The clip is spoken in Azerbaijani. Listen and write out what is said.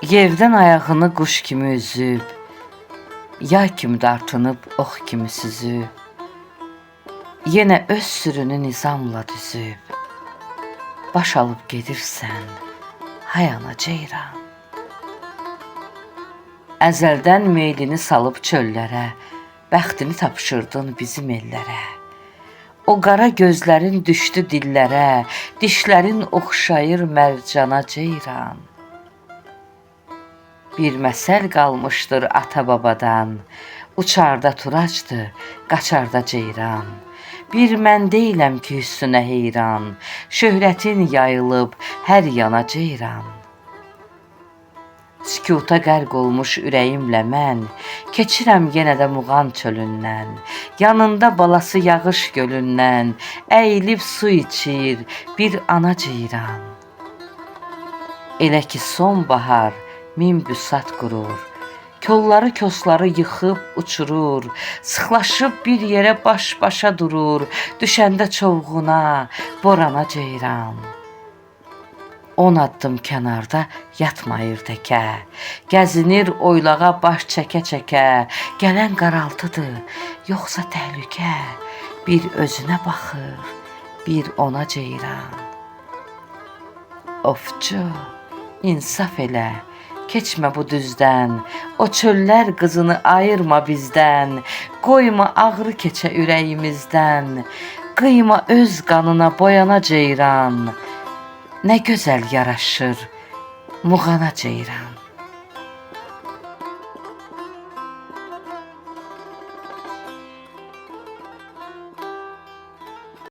Yerdən ayağını quş kimi üzüb, yay kimi dartınıb ox kimi süzüb, yenə öz sürünü nizamla düzüb, baş alıb gedirsən, hay ana ceyran. Əzəldən meylini salıb çöllərə, bəxtini tapşırdın bizim ellərə. O qara gözlərin düşdü dillərə, dişlərin oxşayır mərcana ceyran. Bir məsəl qalmışdır ata-babadan, uçarda turacdı, qaçarda ceyran. Bir mən deyiləm ki, üstünə heyran, şöhrətin yayılıb hər yana ceyran. Sükuta qərq olmuş ürəyimlə mən, keçirəm yenə də Muğan çölündən, yanında balası yağış gölündən, əyilib su içir bir ana ceyran. Elə ki sonbahar min büsat qurur, kolları kosları yıxıb uçurur, sıxlaşıb bir yerə baş-başa durur, düşəndə çovğuna, borana ceyran. 10 addım kənarda yatmayır təkə, gəzinir oylağa baş çəkə-çəkə, gələn qaraltıdır, yoxsa təhlükə, bir özünə baxır, bir ona ceyran. Ofçu, insaf elə, keçmə bu düzdən, o çöllər qızını ayırma bizdən, qoyma ağrı keçə ürəyimizdən, qıyma öz qanına boyana ceyran. Nə gözəl yaraşır Muğana ceyran.